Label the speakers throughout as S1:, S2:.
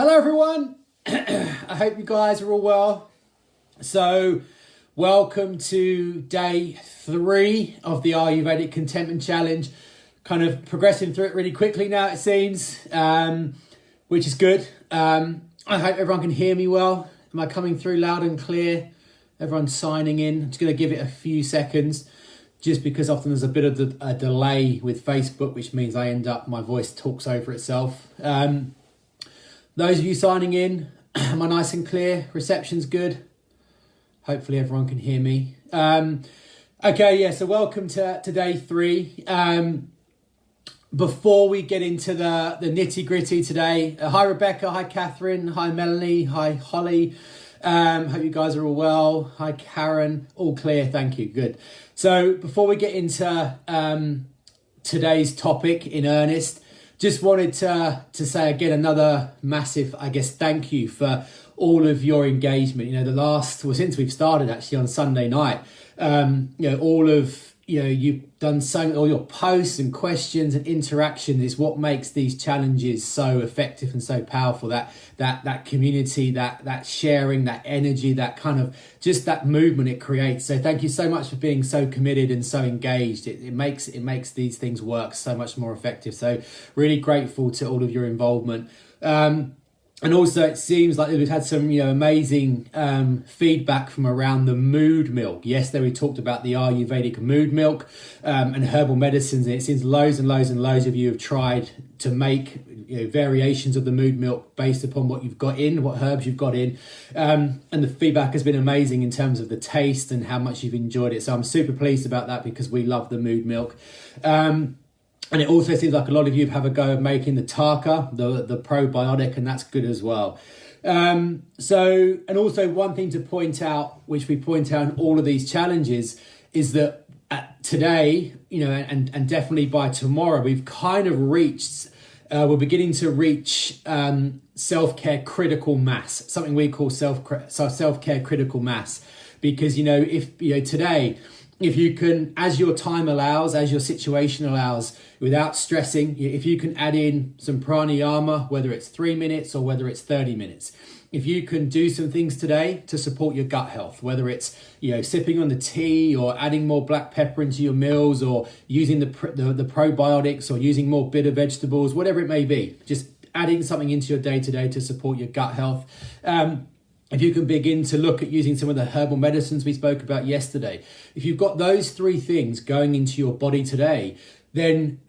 S1: Hello everyone, I hope you guys are all well. So welcome to day 3 of the Ayurvedic Contentment Challenge. Kind of progressing through it really quickly now it seems, which is good. I hope everyone can hear me well. Am I coming through loud and clear? Everyone's signing in. I'm just going to give it a few seconds just because often there's a bit of a delay with Facebook, which means my voice talks over itself. Those of you signing in, am I nice and clear? Reception's good? Hopefully everyone can hear me. So welcome to day 3. Before we get into the nitty gritty today, hi Rebecca, hi Catherine, hi Melanie, hi Holly. Hope you guys are all well. Hi Karen, all clear, thank you, good. So before we get into today's topic in earnest, just wanted to say again another massive, thank you for all of your engagement. Since we've started actually on Sunday night, you've done all your posts and questions and interaction is what makes these challenges so effective and so powerful. That community, that sharing, that energy, that kind of just that movement it creates. So thank you so much for being so committed and so engaged. It makes these things work so much more effective. So really grateful to all of your involvement. And also it seems like we've had some amazing feedback from around the mood milk. Yesterday we talked about the Ayurvedic mood milk and herbal medicines. And it seems loads and loads and loads of you have tried to make variations of the mood milk based upon what you've got in, what herbs you've got in. And the feedback has been amazing in terms of the taste and how much you've enjoyed it. So I'm super pleased about that because we love the mood milk. And it also seems like a lot of you have a go of making the taka, the probiotic, and that's good as well. And also one thing to point out, which we point out in all of these challenges, is that today, and definitely by tomorrow, we've kind of reached, we're beginning to reach self-care critical mass, something we call self-care critical mass. Because, today, if you can, as your time allows, as your situation allows, without stressing, if you can add in some pranayama, whether it's 3 minutes or whether it's 30 minutes, if you can do some things today to support your gut health, whether it's, sipping on the tea or adding more black pepper into your meals or using the probiotics or using more bitter vegetables, whatever it may be, just adding something into your day today to support your gut health. If you can begin to look at using some of the herbal medicines we spoke about yesterday, if you've got those 3 things going into your body today, then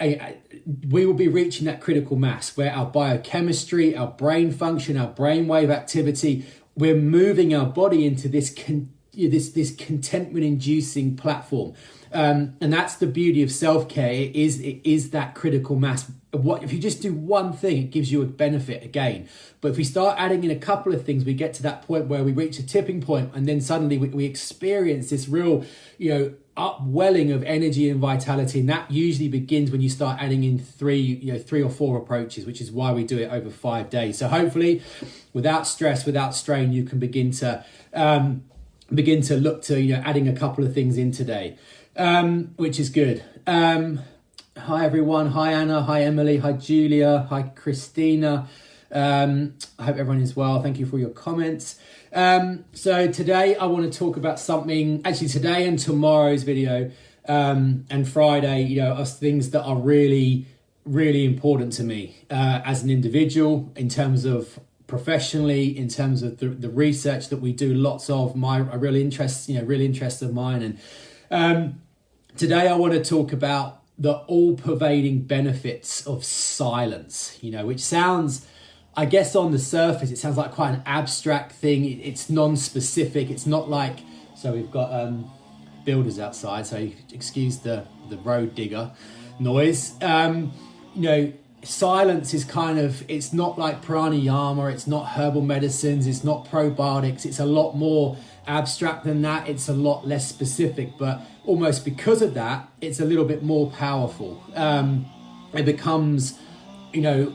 S1: we will be reaching that critical mass where our biochemistry, our brain function, our brainwave activity, we're moving our body into this contentment-inducing platform. And that's the beauty of self-care. It is that critical mass. If you just do one thing, it gives you a benefit again. But if we start adding in a couple of things, we get to that point where we reach a tipping point, and then suddenly we experience this real, upwelling of energy and vitality. And that usually begins when you start adding in 3 or 4 approaches, which is why we do it over 5 days. So hopefully, without stress, without strain, you can begin to look to adding a couple of things in today, which is good. Hi everyone, hi Anna, hi Emily, hi Julia, hi Christina. I hope everyone is well. Thank you for your comments. So today I want to talk about something, actually today and tomorrow's video and Friday, are things that are really, really important to me as an individual, in terms of professionally, in terms of the research that we do lots of, a real interest of mine. And today I want to talk about the all-pervading benefits of silence, which sounds, I guess on the surface, it sounds like quite an abstract thing. It's non-specific. It's not like, so we've got builders outside, so you excuse the road digger noise. Silence is kind of, it's not like pranayama, it's not herbal medicines, it's not probiotics. It's a lot more abstract than that. It's a lot less specific, but almost because of that, it's a little bit more powerful. It becomes,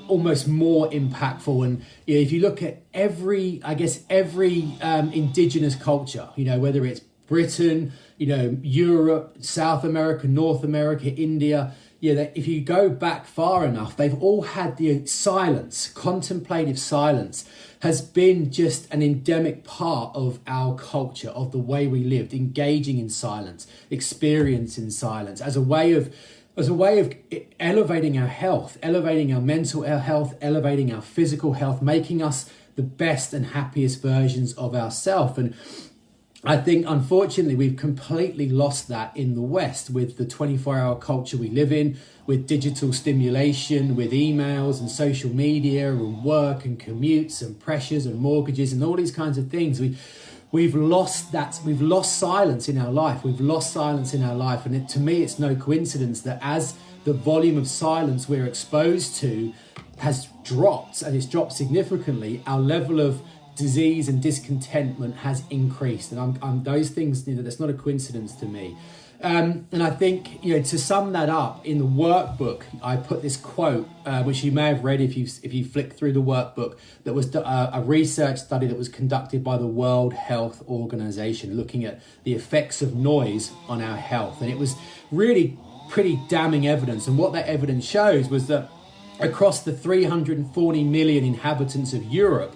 S1: almost more impactful. And if you look at every indigenous culture, whether it's Britain, Europe, South America, North America, India, that if you go back far enough, they've all had the silence. Contemplative silence has been just an endemic part of our culture, of the way we lived, engaging in silence, experiencing silence as a way of elevating our health, elevating our mental health, elevating our physical health, making us the best and happiest versions of ourselves. And I think, unfortunately, we've completely lost that in the West with the 24-hour culture we live in, with digital stimulation, with emails and social media and work and commutes and pressures and mortgages and all these kinds of things. We've lost that. We've lost silence in our life. We've lost silence in our life. And to me, it's no coincidence that as the volume of silence we're exposed to has dropped, and it's dropped significantly, our level of disease and discontentment has increased. And I'm those things, that's not a coincidence to me. And I think, to sum that up, in the workbook, I put this quote, which you may have read if you flick through the workbook, that was a research study that was conducted by the World Health Organization, looking at the effects of noise on our health. And it was really pretty damning evidence. And what that evidence shows was that across the 340 million inhabitants of Europe,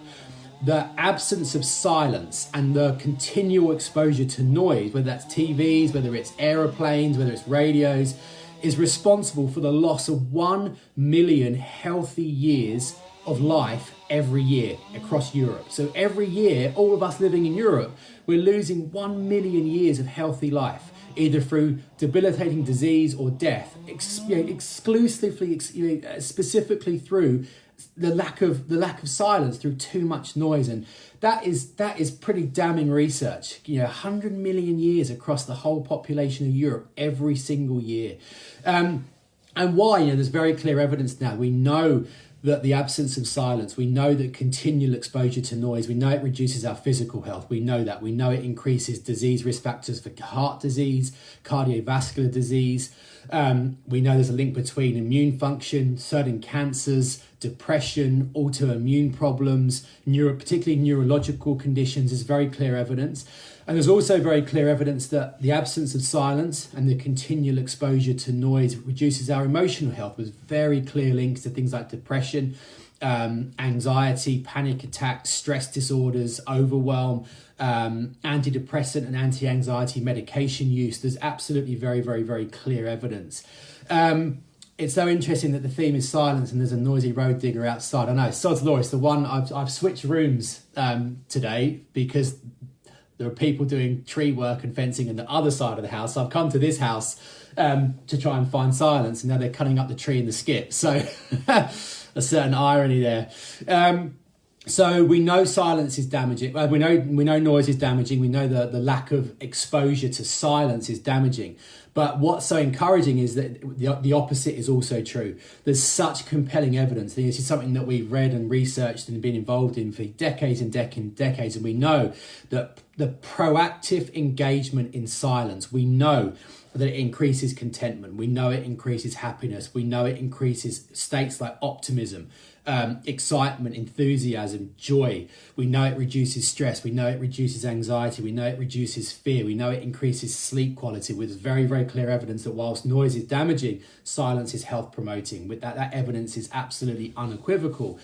S1: the absence of silence and the continual exposure to noise, whether that's TVs, whether it's aeroplanes, whether it's radios, is responsible for the loss of 1 million healthy years of life every year across Europe. So every year, all of us living in Europe, we're losing 1 million years of healthy life, either through debilitating disease or death, exclusively, specifically through the lack of silence, through too much noise. And that is pretty damning research. 100 million years across the whole population of Europe every single year. And why? There's very clear evidence now. We know that the absence of silence, we know that continual exposure to noise, we know it reduces our physical health. We know that. We know it increases disease risk factors for heart disease, cardiovascular disease. We know there's a link between immune function, certain cancers, depression, autoimmune problems, particularly neurological conditions. Is very clear evidence. And there's also very clear evidence that the absence of silence and the continual exposure to noise reduces our emotional health, with very clear links to things like depression, anxiety, panic attacks, stress disorders, overwhelm, antidepressant and anti-anxiety medication use. There's absolutely very, very, very clear evidence. It's so interesting that the theme is silence and there's a noisy road digger outside. I know, sod's law, it's the one. I've switched rooms today because there are people doing tree work and fencing in the other side of the house. So I've come to this house to try and find silence, and now they're cutting up the tree in the skip. So a certain irony there. So we know silence is damaging. We know noise is damaging. We know the lack of exposure to silence is damaging. But what's so encouraging is that the opposite is also true. There's such compelling evidence. This is something that we've read and researched and been involved in for decades and decades. And we know that the proactive engagement in silence, we know that it increases contentment. We know it increases happiness. We know it increases states like optimism, excitement, enthusiasm, joy. We know it reduces stress. We know it reduces anxiety. We know it reduces fear. We know it increases sleep quality, with very, very clear evidence that whilst noise is damaging, silence is health promoting. With that evidence is absolutely unequivocal.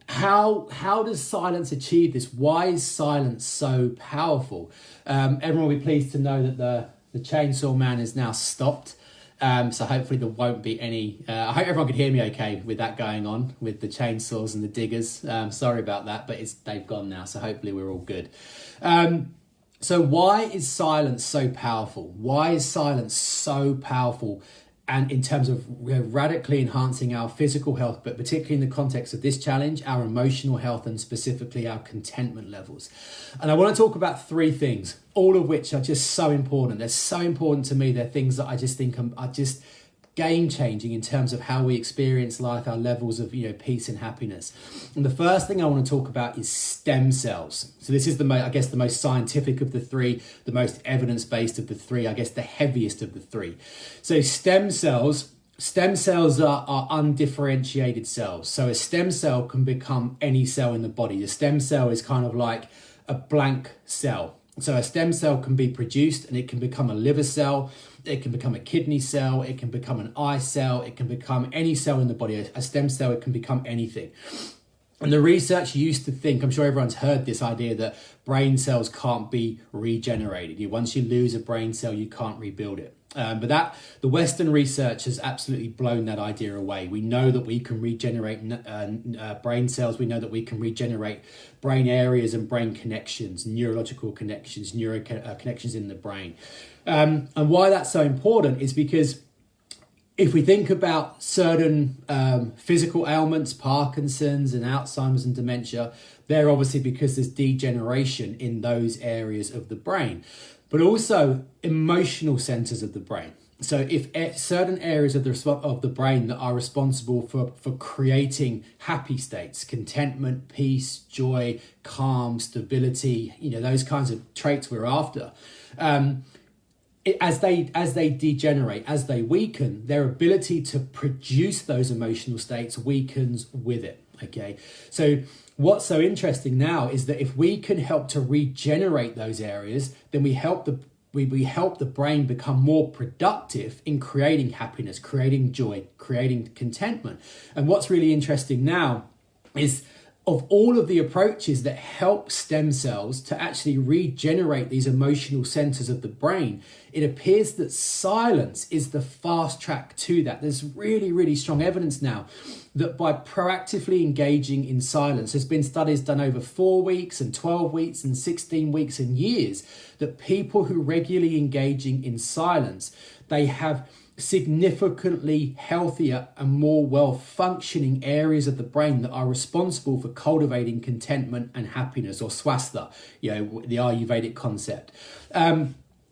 S1: How does silence achieve this? Why is silence so powerful? Everyone will be pleased to know that the chainsaw man is now stopped. So hopefully there won't be any... I hope everyone could hear me okay with that going on, with the chainsaws and the diggers. Sorry about that, but they've gone now, so hopefully we're all good. So why is silence so powerful? Why is silence so powerful? And in terms of radically enhancing our physical health, but particularly in the context of this challenge, our emotional health and specifically our contentment levels. And I want to talk about three things, all of which are just so important. They're so important to me. They're things that I just think are just game-changing in terms of how we experience life, our levels of peace and happiness. And the first thing I want to talk about is stem cells. So this is the most scientific of the three, the most evidence-based of the three, I guess the heaviest of the three. So stem cells are undifferentiated cells. So a stem cell can become any cell in the body. A stem cell is kind of like a blank cell. So a stem cell can be produced and it can become a liver cell, it can become a kidney cell, it can become an eye cell, it can become any cell in the body. A stem cell, it can become anything. And the research used to think, I'm sure everyone's heard this idea that brain cells can't be regenerated. Once you lose a brain cell, you can't rebuild it. But the Western research has absolutely blown that idea away. We know that we can regenerate brain cells. We know that we can regenerate brain areas and brain connections, neurological connections, connections in the brain. And why that's so important is because if we think about certain physical ailments, Parkinson's and Alzheimer's and dementia, they're obviously because there's degeneration in those areas of the brain, but also emotional centers of the brain. So if certain areas of the brain that are responsible for creating happy states, contentment, peace, joy, calm, stability, those kinds of traits we're after, as they degenerate, as they weaken, their ability to produce those emotional states weakens with it. Okay, so what's so interesting now is that if we can help to regenerate those areas, then we help the brain become more productive in creating happiness, creating joy, creating contentment. And what's really interesting now is, of all of the approaches that help stem cells to actually regenerate these emotional centers of the brain, it appears that silence is the fast track to that. There's really, really strong evidence now that by proactively engaging in silence, there's been studies done over 4 weeks and 12 weeks and 16 weeks and years, that people who regularly engaging in silence, they have significantly healthier and more well-functioning areas of the brain that are responsible for cultivating contentment and happiness, or swastha, the Ayurvedic concept.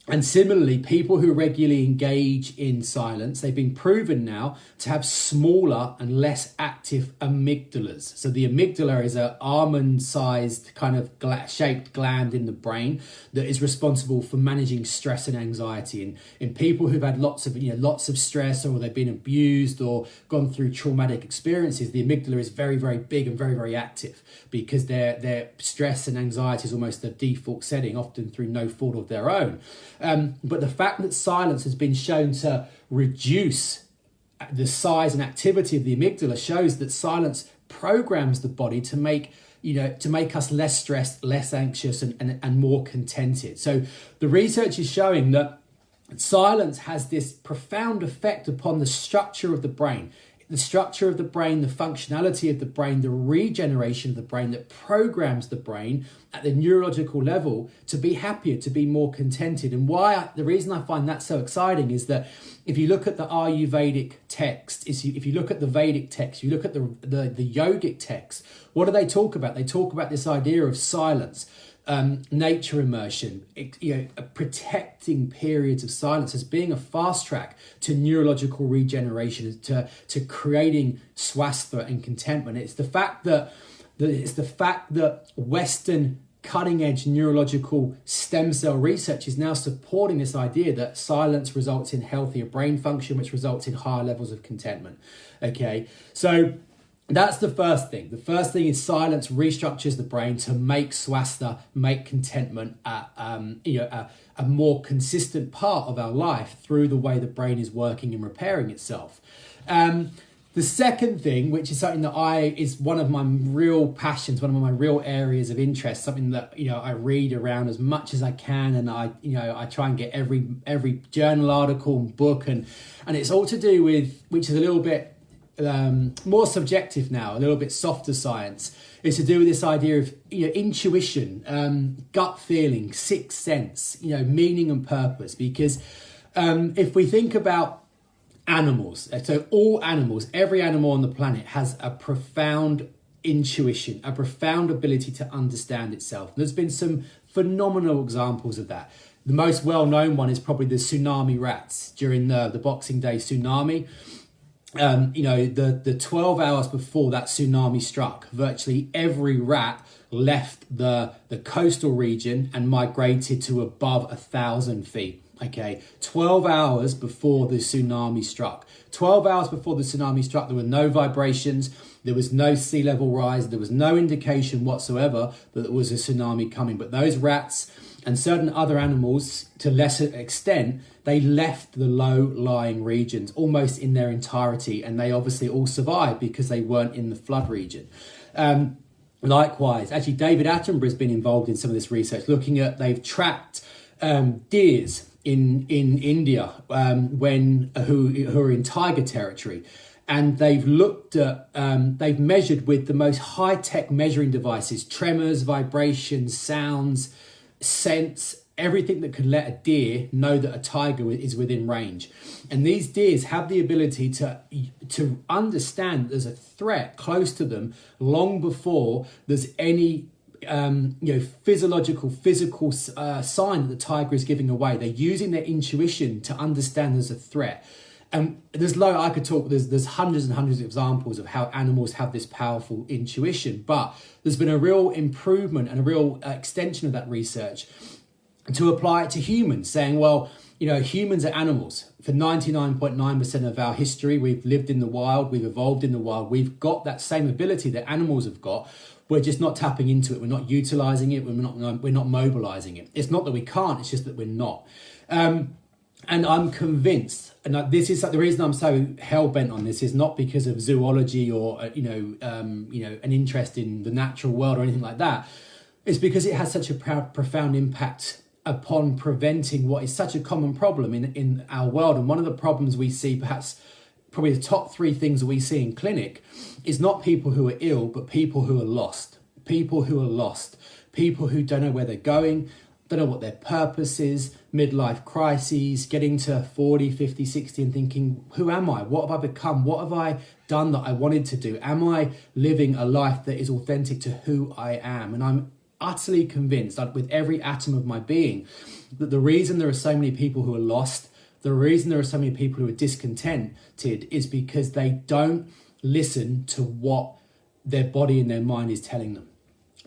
S1: And similarly, people who regularly engage in silence, they've been proven now to have smaller and less active amygdalas. So the amygdala is an almond-sized kind of shaped gland in the brain that is responsible for managing stress and anxiety. And in people who've had lots of stress, or they've been abused or gone through traumatic experiences, the amygdala is very, very big and very, very active, because their stress and anxiety is almost the default setting, often through no fault of their own. But the fact that silence has been shown to reduce the size and activity of the amygdala shows that silence programs the body to make us less stressed, less anxious, and more contented. So the research is showing that silence has this profound effect upon the structure of the brain. The structure of the brain, the functionality of the brain, the regeneration of the brain, that programs the brain at the neurological level to be happier, to be more contented. And the reason I find that so exciting is that if you look at the Ayurvedic text, if you look at the Vedic text, you look at the yogic text, what do they talk about? They talk about this idea of silence, nature immersion, protecting periods of silence as being a fast track to neurological regeneration, to creating swastha and contentment. It's the fact that Western cutting edge neurological stem cell research is now supporting this idea that silence results in healthier brain function, which results in higher levels of contentment. Okay, so that's the first thing. The first thing is silence restructures the brain to make swastha, make contentment a more consistent part of our life through the way the brain is working and repairing itself. The second thing, which is something that is one of my real passions, one of my real areas of interest, something that I read around as much as I can, and I try and get every journal article and book, and it's all to do with, which is a little bit more subjective now, a little bit softer science, is to do with this idea of intuition, gut feeling, sixth sense, meaning and purpose. Because if we think about animals, so all animals, every animal on the planet has a profound intuition, a profound ability to understand itself. There's been some phenomenal examples of that. The most well-known one is probably the tsunami rats during the Boxing Day tsunami. The 12 hours before that tsunami struck, virtually every rat left the coastal region and migrated to above 1,000 feet. Okay, 12 hours before the tsunami struck. 12 hours before the tsunami struck, there were no vibrations, there was no sea level rise, there was no indication whatsoever that there was a tsunami coming. But those rats and certain other animals, to lesser extent, they left the low-lying regions almost in their entirety, and they obviously all survived because they weren't in the flood region. Likewise, actually, David Attenborough's been involved in some of this research, they've tracked deers in India who are in tiger territory, and they've looked at they've measured with the most high-tech measuring devices, tremors, vibrations, sounds, scents, everything that could let a deer know that a tiger is within range. And these deers have the ability to understand there's a threat close to them long before there's any physical sign that the tiger is giving away. They're using their intuition to understand there's a threat. And there's hundreds and hundreds of examples of how animals have this powerful intuition, but there's been a real improvement and a real extension of that research to apply it to humans, saying, well, humans are animals. For 99.9% of our history, we've lived in the wild, we've evolved in the wild, we've got that same ability that animals have got. We're just not tapping into it, we're not utilizing it, we're not mobilizing it. It's not that we can't, it's just that we're not. And I'm convinced, and this is the reason I'm so hell-bent on this, is not because of zoology or an interest in the natural world or anything like that. It's because it has such a profound impact upon preventing what is such a common problem in our world. And one of the problems we see, probably the top three things that we see in clinic, is not people who are ill, but people who are lost. People who don't know where they're going, don't know what their purpose is, midlife crises, getting to 40, 50, 60 and thinking, who am I? What have I become? What have I done that I wanted to do? Am I living a life that is authentic to who I am? And I'm utterly convinced, that with every atom of my being, that the reason there are so many people who are lost, the reason there are so many people who are discontented, is because they don't listen to what their body and their mind is telling them.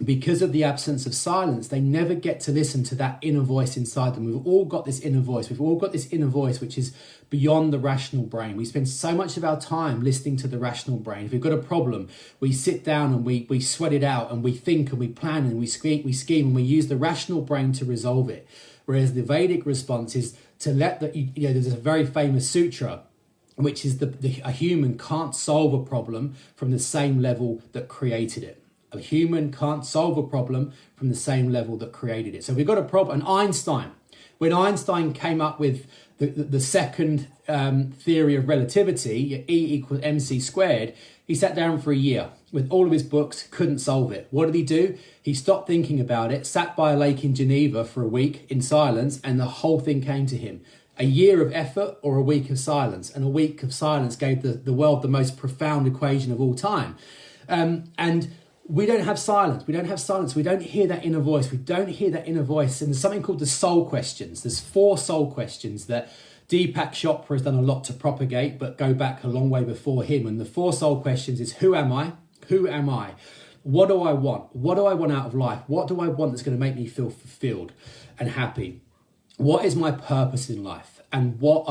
S1: Because of the absence of silence, they never get to listen to that inner voice inside them. We've all got this inner voice. We've all got this inner voice which is beyond the rational brain. We spend so much of our time listening to the rational brain. If we've got a problem, we sit down and we sweat it out, and we think and we plan and we scheme and we use the rational brain to resolve it. Whereas the Vedic response is to let there's a very famous sutra, which is a human can't solve a problem from the same level that created it. A human can't solve a problem from the same level that created it. So we've got a problem. And when Einstein came up with the second theory of relativity, E = mc squared, he sat down for a year with all of his books, couldn't solve it. What did he do? He stopped thinking about it, sat by a lake in Geneva for a week in silence, and the whole thing came to him. A year of effort or a week of silence. And a week of silence gave the world the most profound equation of all time. And we don't have silence. We don't hear that inner voice. And there's something called the soul questions. There's 4 soul questions that Deepak Chopra has done a lot to propagate, but go back a long way before him. And the 4 soul questions is, who am I? Who am I? What do I want? What do I want out of life? What do I want that's going to make me feel fulfilled and happy? What is my purpose in life? And what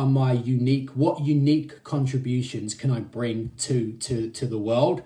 S1: unique contributions can I bring to the world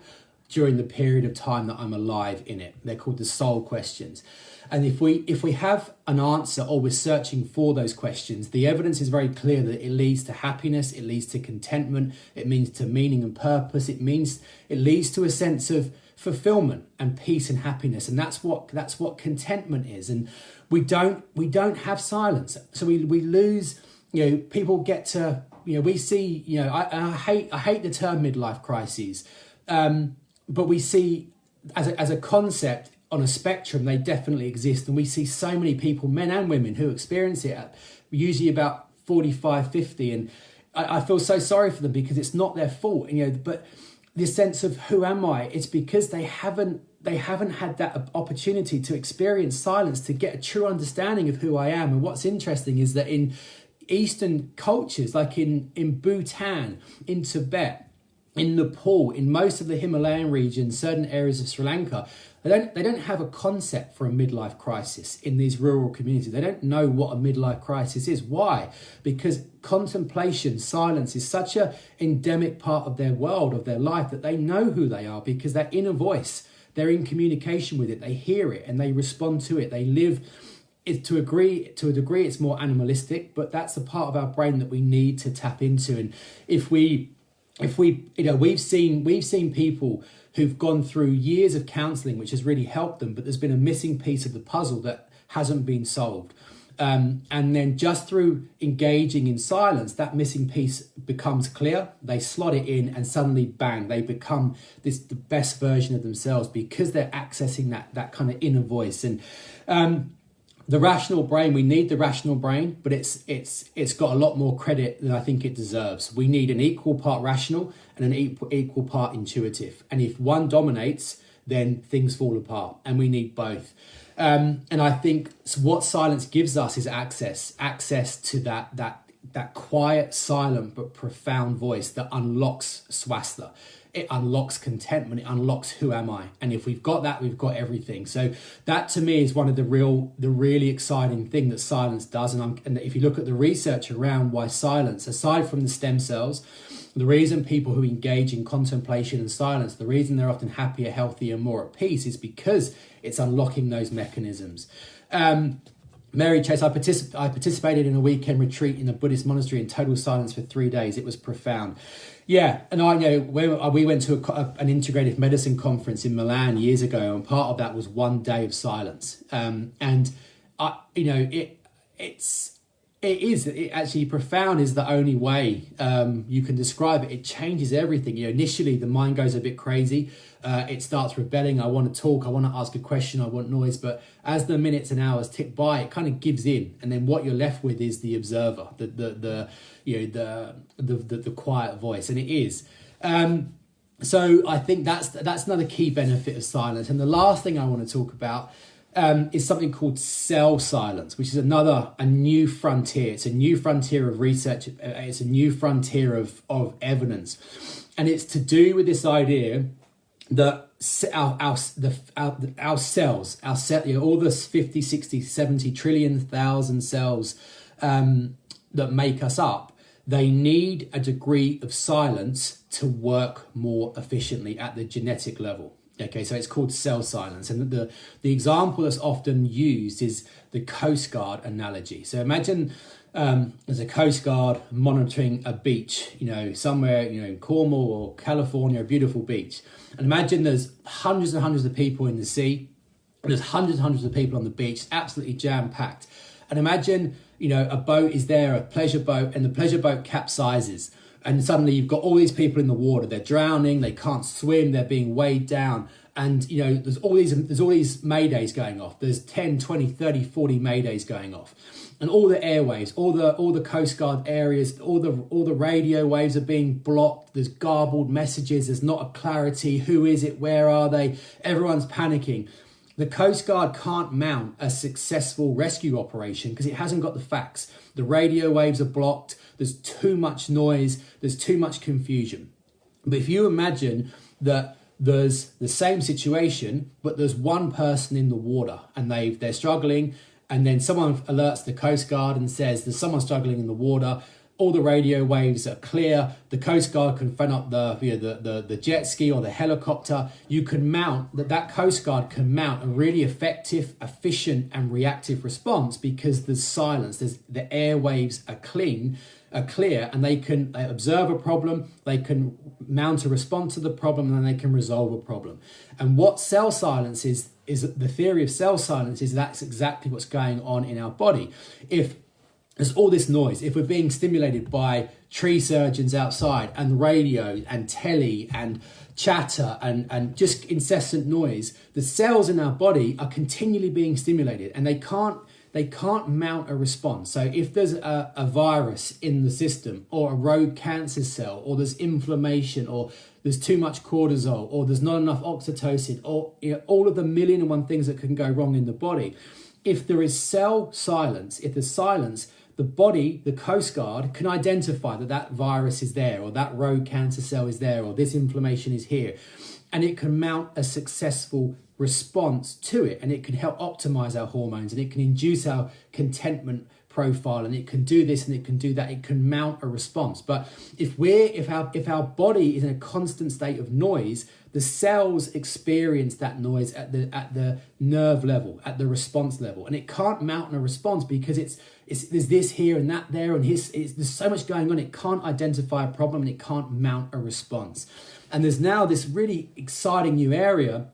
S1: during the period of time that I'm alive in it? They're called the soul questions. And if we have an answer, or we're searching for those questions, the evidence is very clear that it leads to happiness, it leads to contentment, it means to meaning and purpose, it leads to a sense of fulfillment and peace and happiness. And that's what contentment is. And we don't have silence. So we lose, people get to, we see, I hate the term midlife crises. But we see as a concept on a spectrum, they definitely exist. And we see so many people, men and women, who experience it at usually about 45, 50. And I feel so sorry for them, because it's not their fault, but this sense of who am I, it's because they haven't had that opportunity to experience silence, to get a true understanding of who I am. And what's interesting is that in Eastern cultures, like in Bhutan, in Tibet, in Nepal, in most of the Himalayan region, certain areas of Sri Lanka, they don't have a concept for a midlife crisis in these rural communities. They don't know what a midlife crisis is. Why? Because contemplation, silence is such an endemic part of their world, of their life, that they know who they are because that inner voice, they're in communication with it, they hear it and they respond to it. They live it to a degree, it's more animalistic, but that's the part of our brain that we need to tap into. And if we we've seen people who've gone through years of counseling, which has really helped them, but there's been a missing piece of the puzzle that hasn't been solved. And then just through engaging in silence, that missing piece becomes clear. They slot it in and suddenly, bang, they become the best version of themselves because they're accessing that kind of inner voice. And the rational brain, we need the rational brain, but it's got a lot more credit than I think it deserves. We need an equal part rational and an equal part intuitive. And if one dominates, then things fall apart, and we need both. And I think what silence gives us is access to that quiet, silent, but profound voice that unlocks swastika. It unlocks contentment. It unlocks who am I? And if we've got that, we've got everything. So that to me is one of the really exciting thing that silence does. And if you look at the research around why silence, aside from the stem cells, the reason people who engage in contemplation and silence, the reason they're often happier, healthier, more at peace is because it's unlocking those mechanisms. Mary Chase, I participated in a weekend retreat in a Buddhist monastery in total silence for 3 days. It was profound. Yeah, and I know we went to an integrative medicine conference in Milan years ago, and part of that was 1 day of silence. And it actually profound is the only way you can describe it. It changes everything. Initially the mind goes a bit crazy. It starts rebelling. I want to talk. I want to ask a question. I want noise. But as the minutes and hours tick by, it kind of gives in, and then what you're left with is the observer, the quiet voice, and it is. So I think that's another key benefit of silence. And the last thing I want to talk about is something called cell silence, which is a new frontier. It's a new frontier of research. It's a new frontier of evidence, and it's to do with this idea that our cells, all the 50, 60, 70 trillion thousand cells that make us up, they need a degree of silence to work more efficiently at the genetic level. Okay, so it's called cell silence. And the example that's often used is the Coast Guard analogy. So imagine there's a Coast Guard monitoring a beach, somewhere, in Cornwall or California, a beautiful beach. And imagine there's hundreds and hundreds of people in the sea, and there's hundreds and hundreds of people on the beach, absolutely jam-packed. And imagine, a boat is there, a pleasure boat, and the pleasure boat capsizes. And suddenly you've got all these people in the water. They're drowning. They can't swim. They're being weighed down. And, there's all these maydays going off. There's 10, 20, 30, 40 maydays going off. And all the airwaves, all the Coast Guard areas, all the radio waves are being blocked. There's garbled messages. There's not a clarity. Who is it? Where are they? Everyone's panicking. The Coast Guard can't mount a successful rescue operation because it hasn't got the facts. The radio waves are blocked. There's too much noise. There's too much confusion. But if you imagine that there's the same situation, but there's one person in the water and they're struggling, and then someone alerts the Coast Guard and says there's someone struggling in the water. All the radio waves are clear. The Coast Guard can phone up the jet ski or the helicopter. You can mount that Coast Guard can mount a really effective, efficient, and reactive response because there's silence. The airwaves are clear, and they can observe a problem. They can mount a response to the problem, and then they can resolve a problem. And what cell silence is the theory of cell silence is that's exactly what's going on in our body. If there's all this noise, if we're being stimulated by tree surgeons outside and radio and telly and chatter and just incessant noise, the cells in our body are continually being stimulated and they can't mount a response. So if there's a virus in the system or a rogue cancer cell, or there's inflammation, or there's too much cortisol, or there's not enough oxytocin, or all of the 1,000,001 things that can go wrong in the body, if there is cell silence, if there's silence, the body, the Coast Guard, can identify that that virus is there, or that rogue cancer cell is there, or this inflammation is here. And it can mount a successful response to it, and it can help optimize our hormones, and it can induce our contentment profile, and it can do this and it can do that. It can mount a response. But if our body is in a constant state of noise, the cells experience that noise at the nerve level, at the response level, and it can't mount a response because there's this here and that there, and there's so much going on. It can't identify a problem, and it can't mount a response. And there's now this really exciting new area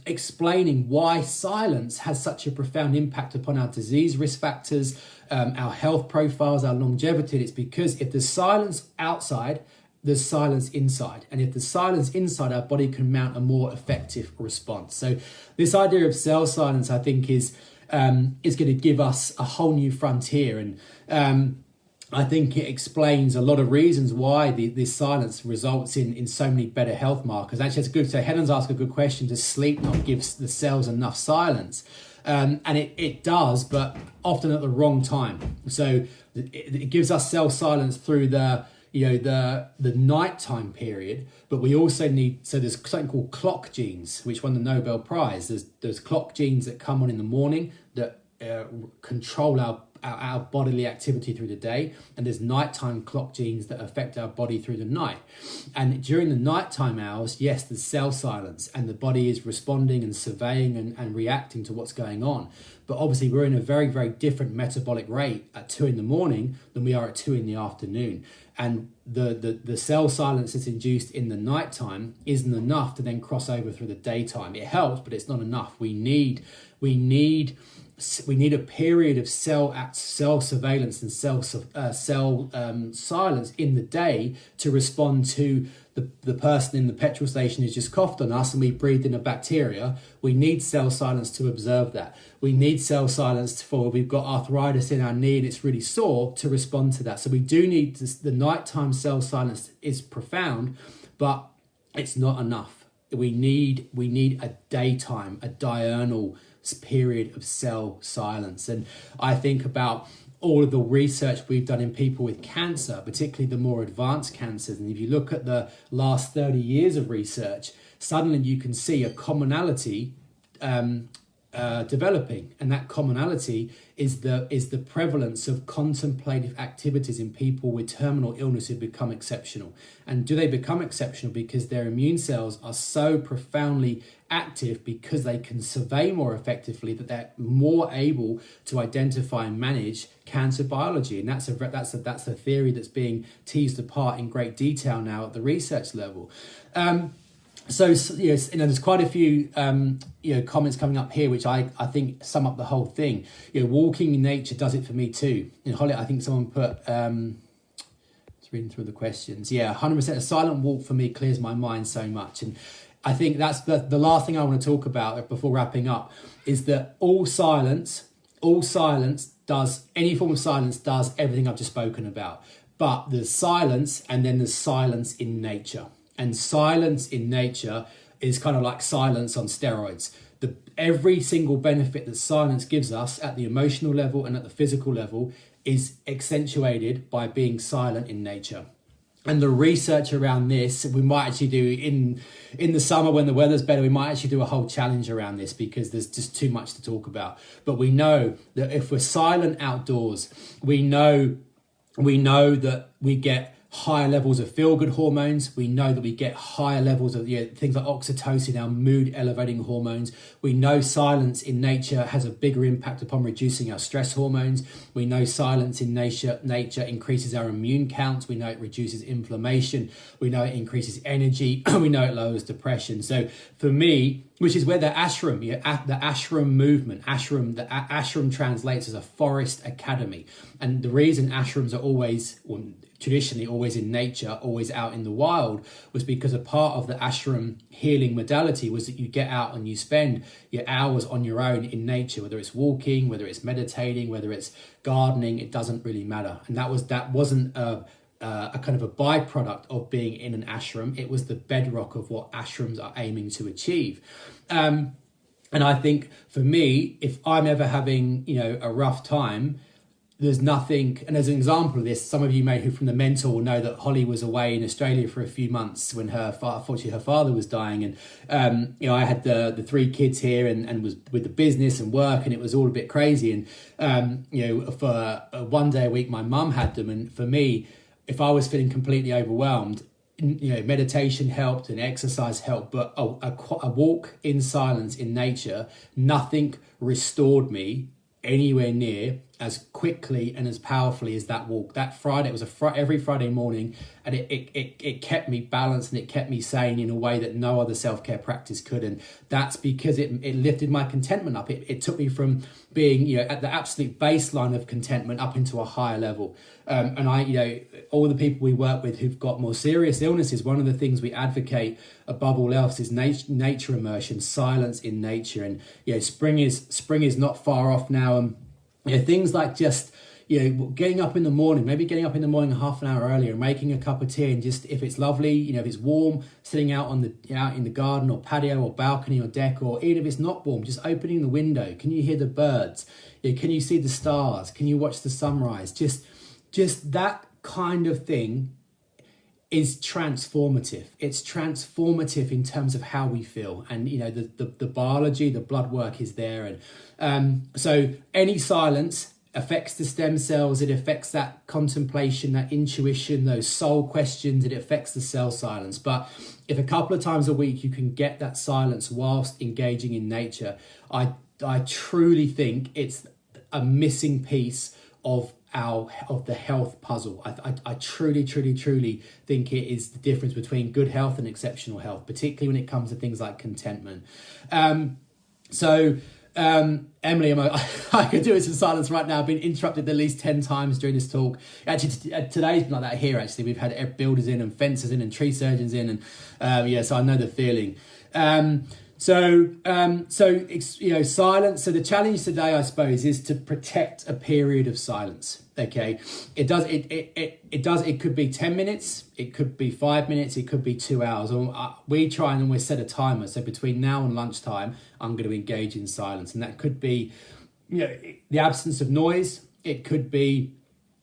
S1: explaining why silence has such a profound impact upon our disease risk factors, our health profiles, our longevity. It's because if there's silence outside, there's silence inside. And if there's silence inside, our body can mount a more effective response. So this idea of cell silence, I think, is going to give us a whole new frontier. And I think it explains a lot of reasons why this silence results in so many better health markers. Actually, it's good. So Helen's asked a good question. Does sleep not give the cells enough silence? And it does, but often at the wrong time. So it gives us cell silence through the nighttime period, but we also need, so there's something called clock genes, which won the Nobel Prize. There's clock genes that come on in the morning that control our bodily activity through the day, and there's nighttime clock genes that affect our body through the night. And during the nighttime hours, yes, there's cell silence, and the body is responding and surveying and reacting to what's going on. But obviously we're in a very, very different metabolic rate at 2 in the morning than we are at 2 in the afternoon. And the cell silence that's induced in the nighttime isn't enough to then cross over through the daytime. It helps, but it's not enough. We need a period of cell surveillance and cell silence in the day to respond to the person in the petrol station who's just coughed on us and we breathed in a bacteria. We need cell silence to observe that. We need cell silence for we've got arthritis in our knee and it's really sore to respond to that. So we do need the nighttime cell silence is profound, but it's not enough. We need a daytime, a diurnal period of cell silence. And I think about all of the research we've done in people with cancer, particularly the more advanced cancers. And if you look at the last 30 years of research, suddenly you can see a commonality developing. And that commonality is the prevalence of contemplative activities in people with terminal illness who become exceptional. And do they become exceptional because their immune cells are so profoundly active because they can survey more effectively, that they're more able to identify and manage cancer biology? And that's a theory that's being teased apart in great detail now at the research level. So yes, there's quite a few comments coming up here, which I think sum up the whole thing. Walking in nature does it for me too. Holly, I think someone put. Just reading through the questions. Yeah, 100%. A silent walk for me clears my mind so much, and I think that's the last thing I want to talk about before wrapping up is that all silence does, any form of silence does everything I've just spoken about. But there's silence, and then there's silence in nature. And silence in nature is kind of like silence on steroids. Every single benefit that silence gives us at the emotional level and at the physical level is accentuated by being silent in nature. And the research around this, we might actually do in the summer when the weather's better, we might actually do a whole challenge around this because there's just too much to talk about. But we know that if we're silent outdoors, we know that we get higher levels of feel-good hormones. We know that we get higher levels of things like oxytocin, our mood elevating hormones. We know silence in nature has a bigger impact upon reducing our stress hormones. We know silence in nature increases our immune counts. We know it reduces inflammation. We know it increases energy. We know it lowers depression. So for me, which is where the ashram, the ashram movement, the ashram translates as a forest academy. And the reason ashrams are always, traditionally always in nature, always out in the wild, was because a part of the ashram healing modality was that you get out and you spend your hours on your own in nature, whether it's walking, whether it's meditating, whether it's gardening, it doesn't really matter. And that wasn't a kind of a byproduct of being in an ashram. It was the bedrock of what ashrams are aiming to achieve. And I think for me, if I'm ever having, a rough time, there's nothing, and as an example of this, some of you may who from the mentor will know that Holly was away in Australia for a few months when unfortunately her father was dying, and I had the three kids here and was with the business and work, and it was all a bit crazy, and for one day a week my mum had them, and for me, if I was feeling completely overwhelmed, meditation helped and exercise helped, but a walk in silence in nature, nothing restored me anywhere near as quickly and as powerfully as that walk. That Friday, it was every Friday morning, and it kept me balanced and it kept me sane in a way that no other self-care practice could. And that's because it lifted my contentment up. It took me from being at the absolute baseline of contentment up into a higher level. And all the people we work with who've got more serious illnesses, one of the things we advocate above all else is nature immersion, silence in nature. And spring is not far off now. Things like just getting up in the morning, maybe getting up in the morning half an hour earlier, making a cup of tea, and just, if it's lovely, if it's warm, sitting out in the garden or patio or balcony or deck, or even if it's not warm, just opening the window. Can you hear the birds? Can you see the stars? Can you watch the sunrise? Just that kind of thing is transformative. It's transformative in terms of how we feel, and the biology, the blood work is there, and so any silence affects the stem cells. It affects that contemplation, that intuition, those soul questions. It affects the cell silence. But if a couple of times a week you can get that silence whilst engaging in nature, I truly think it's a missing piece of the health puzzle. I truly think it is the difference between good health and exceptional health, particularly when it comes to things like contentment. Emily, I could do it in silence right now. I've been interrupted at least 10 times during this talk. Actually, today's been like that here. Actually, we've had builders in and fencers in and tree surgeons in, and so I know the feeling. Silence. So the challenge today, I suppose, is to protect a period of silence. Okay, it could be 10 minutes, it could be 5 minutes, it could be 2 hours. We try and always set a timer. So between now and lunchtime, I'm going to engage in silence, and that could be, the absence of noise. It could be,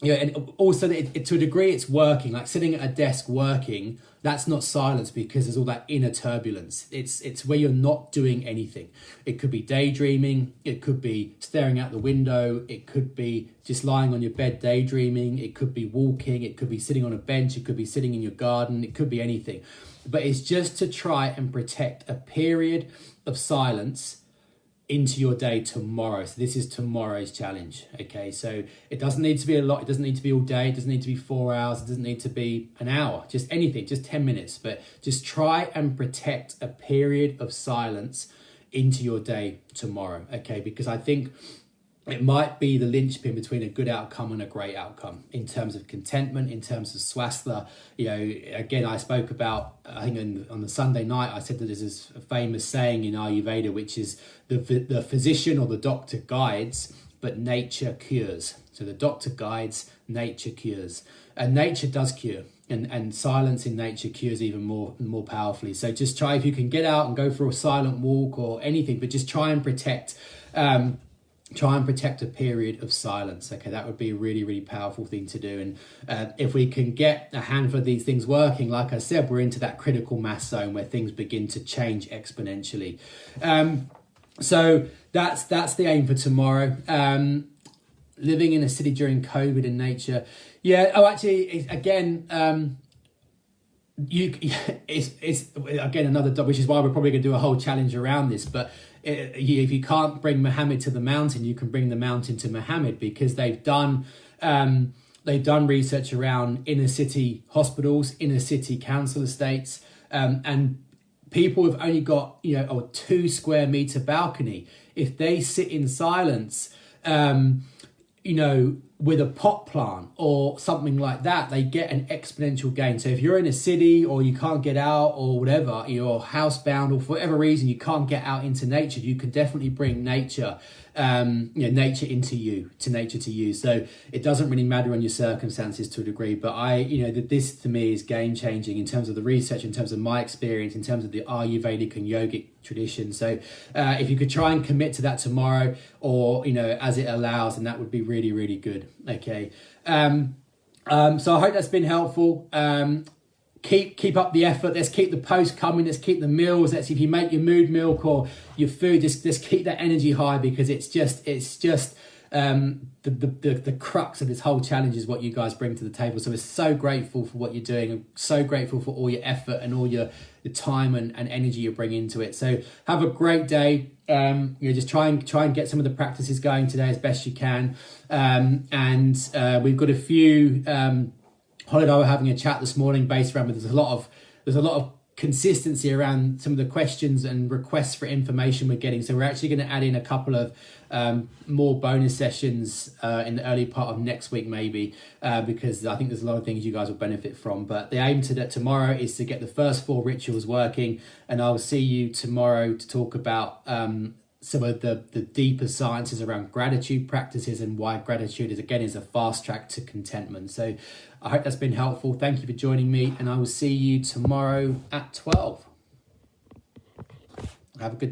S1: and also to a degree, it's working, like sitting at a desk working. That's not silence, because there's all that inner turbulence. It's where you're not doing anything. It could be daydreaming. It could be staring out the window. It could be just lying on your bed daydreaming. It could be walking. It could be sitting on a bench. It could be sitting in your garden. It could be anything. But it's just to try and protect a period of silence into your day tomorrow. So this is tomorrow's challenge. Okay, so it doesn't need to be a lot. It doesn't need to be all day. It doesn't need to be 4 hours. It doesn't need to be an hour. Just anything, just 10 minutes. But just try and protect a period of silence into your day tomorrow. Okay, because I think it might be the linchpin between a good outcome and a great outcome in terms of contentment, in terms of swastika. Again, I spoke about, I think on the Sunday night, I said that there's this famous saying in Ayurveda, which is the physician or the doctor guides, but nature cures. So the doctor guides, nature cures. And nature does cure. And silence in nature cures even more powerfully. So just try, if you can get out and go for a silent walk or anything, but just try and protect a period of silence. Okay, that would be a really powerful thing to do. And if we can get a handful of these things working, like I said, we're into that critical mass zone where things begin to change exponentially. So that's the aim for tomorrow. Living in a city during COVID in nature. Yeah. Oh, actually, again, it's again another, which is why we're probably going to do a whole challenge around this. But if you can't bring Muhammad to the mountain, you can bring the mountain to Muhammad, because they've done research around inner city hospitals, inner city council estates, and people have only got a 2 square meter balcony. If they sit in silence, with a pot plant or something like that, they get an exponential gain. So if you're in a city or you can't get out or whatever, you're housebound or for whatever reason you can't get out into nature, you can definitely bring nature, nature into you, to nature to you. So it doesn't really matter on your circumstances to a degree, but this to me is game changing in terms of the research, in terms of my experience, in terms of the Ayurvedic and yogic tradition. So if you could try and commit to that tomorrow, or as it allows, then that would be really good. Okay. So I hope that's been helpful. Keep up the effort. Let's keep the posts coming. Let's keep the meals. Let's, if you make your mood milk or your food, just keep that energy high, because it's just the crux of this whole challenge is what you guys bring to the table. So we're so grateful for what you're doing. I'm so grateful for all your effort and all your time and energy you bring into it. So have a great day. Just try and get some of the practices going today as best you can. We've got a few. Holly and I were having a chat this morning based around, but there's a lot of consistency around some of the questions and requests for information we're getting. So we're actually going to add in a couple of more bonus sessions in the early part of next week, maybe, because I think there's a lot of things you guys will benefit from. But the aim tomorrow is to get the first 4 rituals working, and I'll see you tomorrow to talk about some of the deeper sciences around gratitude practices and why gratitude is a fast track to contentment. So I hope that's been helpful. Thank you for joining me, and I will see you tomorrow at 12. Have a good